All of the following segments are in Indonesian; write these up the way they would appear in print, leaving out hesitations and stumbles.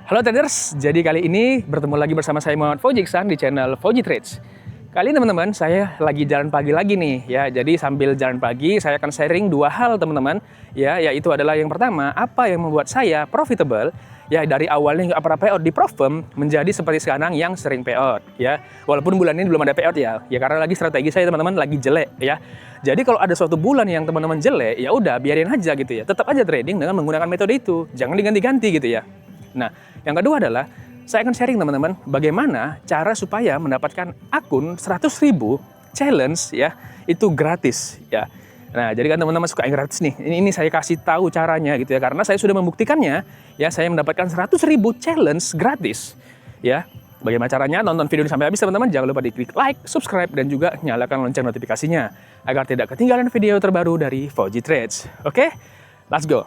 Halo traders, jadi kali ini bertemu lagi bersama saya Muhammad Fauzi Iksan di channel Fauzi Trades. Kali ini teman-teman, saya lagi jalan pagi lagi nih ya. Jadi sambil jalan pagi saya akan sharing dua hal teman-teman ya, yaitu adalah yang pertama, apa yang membuat saya profitable ya dari awalnya nggak pernah payout di Profirm menjadi seperti sekarang yang sering payout ya. Walaupun bulan ini belum ada payout ya karena lagi strategi saya teman-teman lagi jelek ya. Jadi kalau ada suatu bulan yang teman-teman jelek, ya udah biarin aja gitu ya. Tetap aja trading dengan menggunakan metode itu, jangan diganti-ganti gitu ya. Nah, yang kedua adalah saya akan sharing teman-teman bagaimana cara supaya mendapatkan akun 100.000 challenge ya, itu gratis ya. Nah, jadi kan teman-teman suka yang gratis nih. Ini saya kasih tahu caranya gitu ya, karena saya sudah membuktikannya ya, saya mendapatkan 100.000 challenge gratis ya. Bagaimana caranya? Nonton video ini sampai habis teman-teman. Jangan lupa diklik like, subscribe, dan juga nyalakan lonceng notifikasinya agar tidak ketinggalan video terbaru dari Fauzi Trades. Oke, let's go.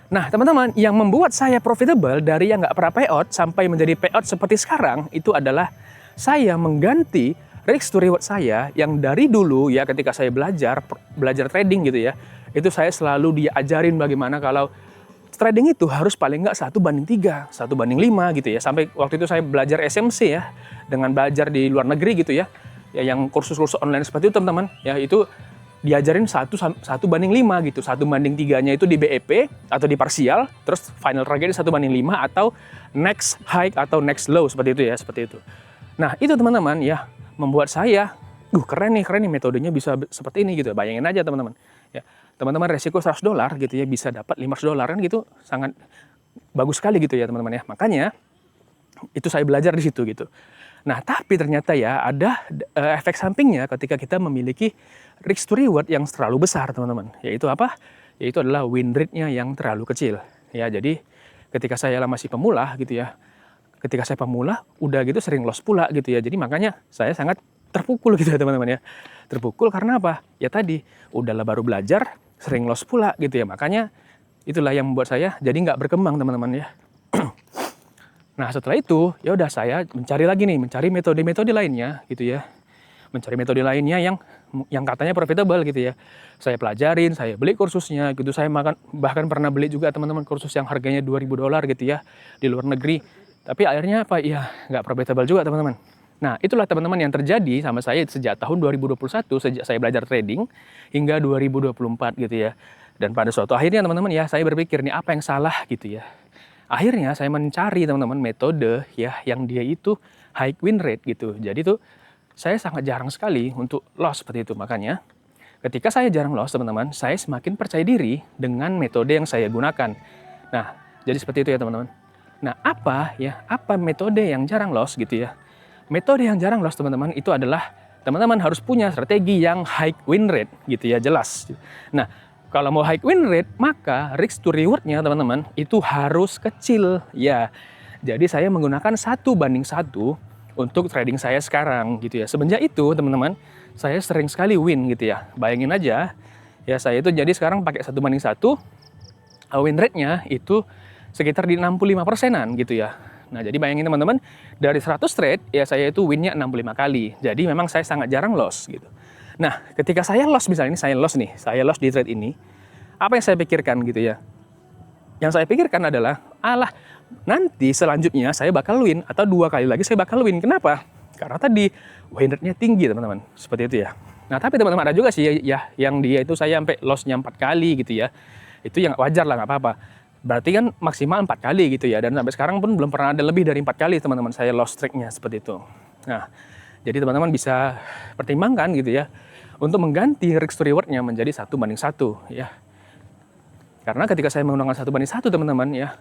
Nah teman-teman, yang membuat saya profitable dari yang nggak pernah payout sampai menjadi payout seperti sekarang itu adalah saya mengganti risk to reward saya yang dari dulu ya, ketika saya belajar trading gitu ya, itu saya selalu diajarin bagaimana kalau trading itu harus paling nggak 1:3, 1:5 gitu ya. Sampai waktu itu saya belajar SMC ya, dengan belajar di luar negeri gitu ya, yang kursus-kursus online seperti itu teman-teman ya, itu diajarin 1:5 gitu, 1:3-nya itu di BEP atau di parsial, terus final target 1:5 atau next high atau next low, seperti itu ya, seperti itu. Nah itu teman-teman ya, membuat saya, keren nih metodenya bisa seperti ini gitu. Bayangin aja teman-teman ya, teman-teman resiko $100 gitu ya, bisa dapat $500 kan, gitu sangat bagus sekali gitu ya teman-teman ya. Makanya itu saya belajar di situ gitu. Nah, tapi ternyata ya ada efek sampingnya ketika kita memiliki risk to reward yang terlalu besar, teman-teman. Yaitu apa? Yaitu adalah win rate-nya yang terlalu kecil. Ya, jadi ketika saya masih pemula gitu ya, ketika saya pemula udah gitu sering loss pula gitu ya. Jadi makanya saya sangat terpukul gitu ya teman-teman ya. Terpukul karena apa? Ya tadi, udahlah baru belajar, sering loss pula gitu ya. Makanya itulah yang membuat saya jadi nggak berkembang teman-teman ya. Nah setelah itu ya udah saya mencari metode-metode lainnya gitu ya, mencari metode lainnya yang katanya profitable gitu ya. Saya pelajarin, saya beli kursusnya gitu, saya bahkan pernah beli juga teman-teman kursus yang harganya $2.000 gitu ya di luar negeri. Tapi akhirnya apa ya, nggak profitable juga teman-teman. Nah itulah teman-teman yang terjadi sama saya sejak tahun 2021, sejak saya belajar trading hingga 2024 gitu ya. Dan pada suatu akhirnya teman-teman ya, saya berpikir nih apa yang salah gitu ya. Akhirnya saya mencari teman-teman metode ya yang dia itu high win rate gitu. Jadi tuh saya sangat jarang sekali untuk loss seperti itu. Makanya ketika saya jarang loss teman-teman, saya semakin percaya diri dengan metode yang saya gunakan. Nah, jadi seperti itu ya teman-teman. Nah, apa metode yang jarang loss gitu ya? Metode yang jarang loss teman-teman itu adalah teman-teman harus punya strategi yang high win rate gitu ya, jelas. Nah, kalau mau high win rate, maka risk to reward-nya teman-teman itu harus kecil ya. Jadi saya menggunakan 1:1 untuk trading saya sekarang gitu ya. Semenjak itu teman-teman, saya sering sekali win gitu ya. Bayangin aja ya, saya itu jadi sekarang pakai 1:1, win rate-nya itu sekitar di 65%-an gitu ya. Nah jadi bayangin teman-teman, dari 100 trade ya saya itu winnya 65 kali. Jadi memang saya sangat jarang loss gitu. Nah, ketika saya loss, misalnya ini saya loss di trade ini, apa yang saya pikirkan gitu ya? Yang saya pikirkan adalah, nanti selanjutnya saya bakal win, atau 2 kali lagi saya bakal win. Kenapa? Karena tadi win rate-nya tinggi teman-teman, seperti itu ya. Nah, tapi teman-teman ada juga sih ya, yang dia itu saya sampai loss-nya 4 kali gitu ya. Itu yang wajar lah, nggak apa-apa. Berarti kan maksimal 4 kali gitu ya, dan sampai sekarang pun belum pernah ada lebih dari 4 kali teman-teman saya loss streak-nya seperti itu. Nah, jadi teman-teman bisa pertimbangkan gitu ya, untuk mengganti risk to reward-nya menjadi 1:1 ya. Karena ketika saya menggunakan 1:1 teman-teman ya,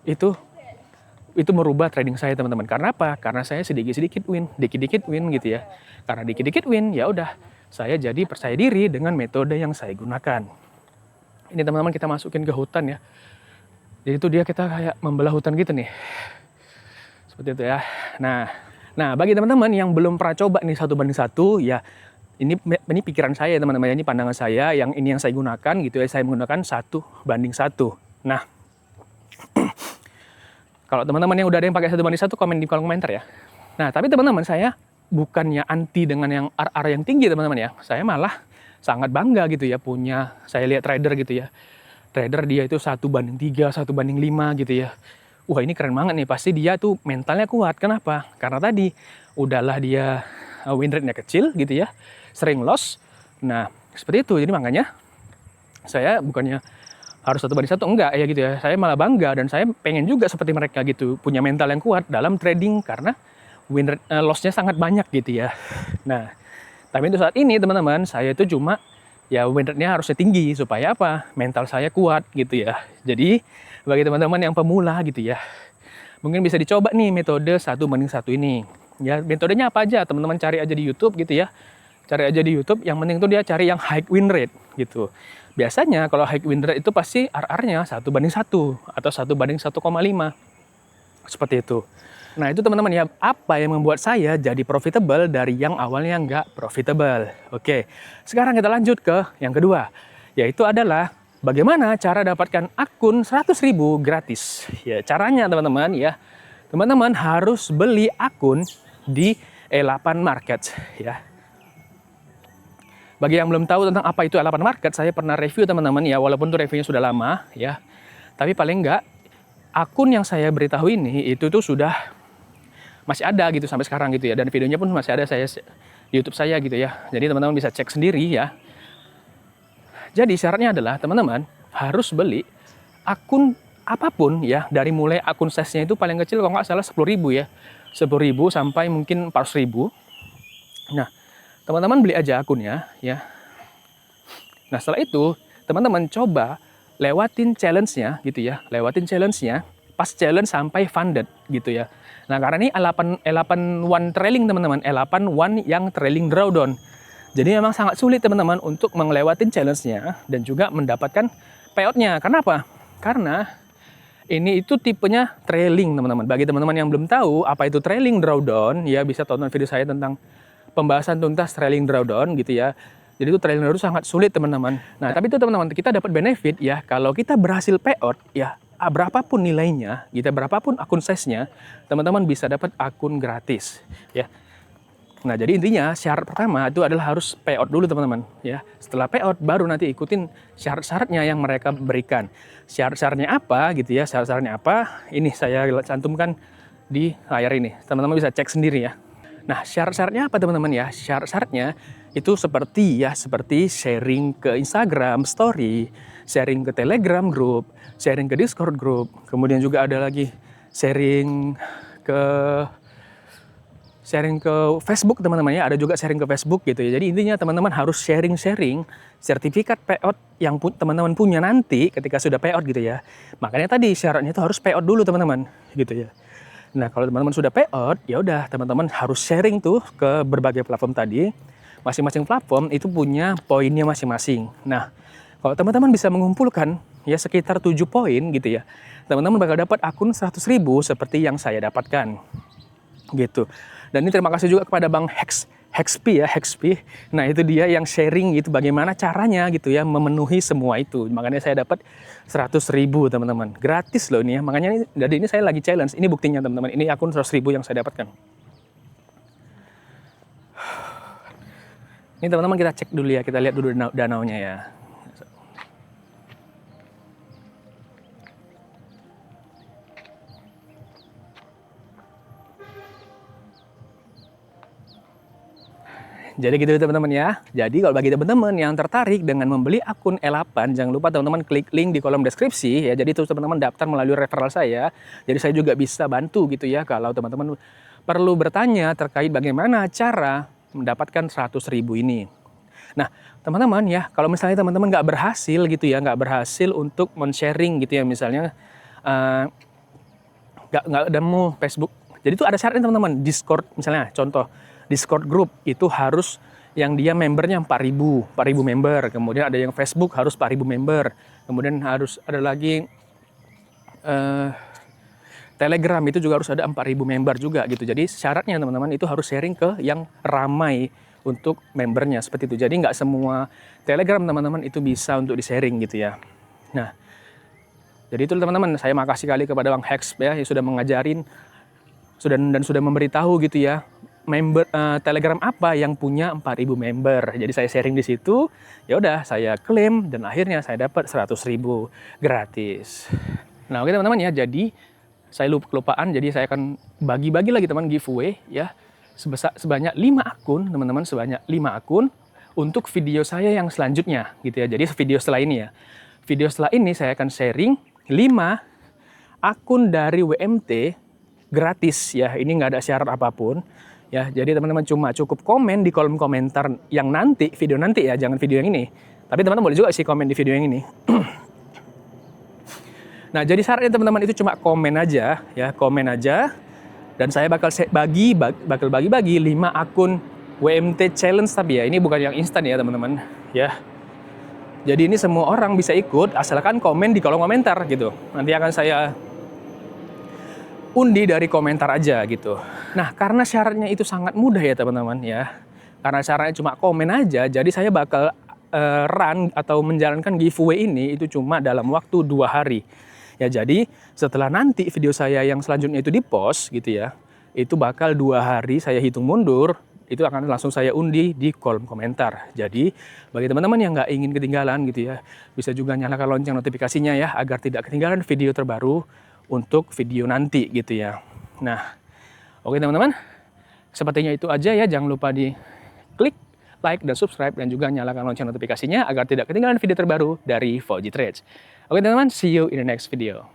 itu merubah trading saya teman-teman. Karena apa? Karena saya sedikit-sedikit win gitu ya. Karena dikit-dikit win, ya udah saya jadi percaya diri dengan metode yang saya gunakan. Ini teman-teman kita masukin ke hutan ya. Jadi itu kita kayak membelah hutan gitu nih. Seperti itu ya. Nah bagi teman-teman yang belum pernah coba nih 1:1 ya, ini pikiran saya teman-teman, ini pandangan saya, yang saya gunakan gitu ya, saya menggunakan 1:1. Nah, kalau teman-teman yang udah ada yang pakai 1:1, komen di kolom komentar ya. Nah, tapi teman-teman saya bukannya anti dengan yang RR yang tinggi teman-teman ya, saya malah sangat bangga gitu ya punya, saya lihat trader gitu ya, trader dia itu 1:3, 1:5 gitu ya. Wah ini keren banget nih, pasti dia tuh mentalnya kuat. Kenapa? Karena tadi udahlah dia win rate-nya kecil gitu ya, sering loss. Nah seperti itu, jadi makanya saya bukannya harus 1:1, enggak ya gitu ya. Saya malah bangga dan saya pengen juga seperti mereka gitu, punya mental yang kuat dalam trading karena win rate, loss-nya sangat banyak gitu ya. Nah, tapi untuk saat ini teman-teman, saya itu cuma ya win rate-nya harusnya tinggi supaya apa? Mental saya kuat gitu ya. Jadi bagi teman-teman yang pemula gitu ya, mungkin bisa dicoba nih metode 1:1 ini. Ya, metodenya apa aja? Teman-teman cari aja di YouTube gitu ya. Cari aja di YouTube, yang penting tuh dia cari yang high win rate gitu. Biasanya kalau high win rate itu pasti RR-nya 1:1 atau 1:1,5. Seperti itu. Nah itu teman-teman ya, apa yang membuat saya jadi profitable dari yang awalnya nggak profitable. Oke, sekarang kita lanjut ke yang kedua, yaitu adalah bagaimana cara dapatkan akun 100.000 gratis. Ya caranya teman-teman ya, teman-teman harus beli akun di E8 Market ya. Bagi yang belum tahu tentang apa itu E8 Market, saya pernah review teman-teman ya, walaupun itu reviewnya sudah lama ya. Tapi paling enggak, akun yang saya beritahu ini itu tuh sudah masih ada gitu sampai sekarang gitu ya. Dan videonya pun masih ada saya di YouTube saya gitu ya. Jadi teman-teman bisa cek sendiri ya. Jadi syaratnya adalah teman-teman harus beli akun apapun ya, dari mulai akun size-nya itu paling kecil kalau nggak salah 10.000 ya. 10.000 sampai mungkin 400.000. Nah, teman-teman beli aja akunnya ya. Nah setelah itu teman-teman coba lewatin challenge-nya gitu ya. Lewatin challenge-nya, pas challenge sampai funded gitu ya. Nah karena ini E8 trailing teman-teman, E8 yang trailing drawdown. Jadi memang sangat sulit teman-teman untuk melewatin challenge-nya dan juga mendapatkan payout-nya. Kenapa? Karena ini itu tipenya trailing teman-teman. Bagi teman-teman yang belum tahu apa itu trailing drawdown ya, bisa tonton video saya tentang pembahasan tuntas trailing drawdown gitu ya. Jadi itu trailing drawdown sangat sulit teman-teman. Nah tapi itu teman-teman, kita dapat benefit ya kalau kita berhasil payout ya, berapapun nilainya, kita berapapun akun size-nya, teman-teman bisa dapat akun gratis ya. Nah jadi intinya syarat pertama itu adalah harus payout dulu teman-teman ya. Setelah payout baru nanti ikutin syarat-syaratnya yang mereka berikan. Syarat-syaratnya apa gitu ya, syarat-syaratnya apa, ini saya cantumkan di layar ini. Teman-teman bisa cek sendiri ya. Nah, syarat-syaratnya apa teman-teman ya? Syarat-syaratnya itu seperti sharing ke Instagram Story, sharing ke Telegram Group, sharing ke Discord Group, kemudian juga ada lagi sharing ke Facebook teman-teman ya, ada juga sharing ke Facebook gitu ya. Jadi intinya teman-teman harus sharing-sharing sertifikat payout yang teman-teman punya nanti ketika sudah payout gitu ya. Makanya tadi syaratnya itu harus payout dulu teman-teman gitu ya. Nah, kalau teman-teman sudah payout, ya udah teman-teman harus sharing tuh ke berbagai platform tadi. Masing-masing platform itu punya poinnya masing-masing. Nah, kalau teman-teman bisa mengumpulkan ya sekitar 7 poin gitu ya, teman-teman bakal dapat akun 100.000 seperti yang saya dapatkan. Gitu. Dan ini terima kasih juga kepada Bang Hexp. Nah, itu dia yang sharing gitu bagaimana caranya gitu ya memenuhi semua itu. Makanya saya dapat 100.000 teman-teman. Gratis loh ini ya. Makanya dari ini saya lagi challenge. Ini buktinya teman-teman. Ini akun 100.000 yang saya dapatkan. Ini teman-teman kita cek dulu ya. Kita lihat dulu danaunya ya. Jadi gitu teman-teman ya. Jadi kalau bagi teman-teman yang tertarik dengan membeli akun E8, jangan lupa teman-teman klik link di kolom deskripsi ya. Jadi itu teman-teman daftar melalui referral saya. Jadi saya juga bisa bantu gitu ya kalau teman-teman perlu bertanya terkait bagaimana cara mendapatkan 100.000 ini. Nah teman-teman ya, kalau misalnya teman-teman nggak berhasil gitu ya, nggak berhasil untuk men-sharing gitu ya, misalnya nggak nemu Facebook. Jadi itu ada syaratnya teman-teman. Discord misalnya, contoh Discord group itu harus yang dia membernya 4.000 member. Kemudian ada yang Facebook harus 4.000 member. Kemudian harus ada lagi Telegram itu juga harus ada 4.000 member juga gitu. Jadi syaratnya teman-teman itu harus sharing ke yang ramai untuk membernya seperti itu. Jadi nggak semua Telegram teman-teman itu bisa untuk di-sharing gitu ya. Nah, jadi itu teman-teman, saya makasih kali kepada Bang Hexp ya yang sudah mengajarin dan sudah memberitahu gitu ya member Telegram apa yang punya 4.000 member. Jadi saya sharing di situ, ya udah saya klaim dan akhirnya saya dapat 100.000 gratis. Nah, oke teman-teman ya, jadi saya kelupaan, jadi saya akan bagi-bagi lagi teman giveaway ya. Sebanyak 5 akun, teman-teman, sebanyak 5 akun untuk video saya yang selanjutnya gitu ya. Jadi video setelah ini ya. Video setelah ini saya akan sharing 5 akun dari WMT gratis ya. Ini nggak ada syarat apapun. Ya, jadi teman-teman cuma cukup komen di kolom komentar yang nanti, video nanti ya, jangan video yang ini. Tapi teman-teman boleh juga sih komen di video yang ini. Nah, jadi syaratnya teman-teman itu cuma komen aja ya, komen aja. Dan saya bakal bagi-bagi 5 akun WMT challenge, tapi ya ini bukan yang instan ya teman-teman ya. Jadi ini semua orang bisa ikut asalkan komen di kolom komentar gitu. Nanti akan saya undi dari komentar aja gitu. Nah, karena syaratnya itu sangat mudah ya teman-teman ya. Karena syaratnya cuma komen aja, jadi saya bakal run atau menjalankan giveaway ini itu cuma dalam waktu 2 hari. Ya, jadi setelah nanti video saya yang selanjutnya itu di-post gitu ya, itu bakal 2 hari saya hitung mundur, itu akan langsung saya undi di kolom komentar. Jadi bagi teman-teman yang nggak ingin ketinggalan gitu ya, bisa juga nyalakan lonceng notifikasinya ya, agar tidak ketinggalan video terbaru untuk video nanti gitu ya. Nah, oke teman-teman, sepertinya itu aja ya. Jangan lupa di klik like dan subscribe dan juga nyalakan lonceng notifikasinya agar tidak ketinggalan video terbaru dari Foji Trades. Oke teman-teman, see you in the next video.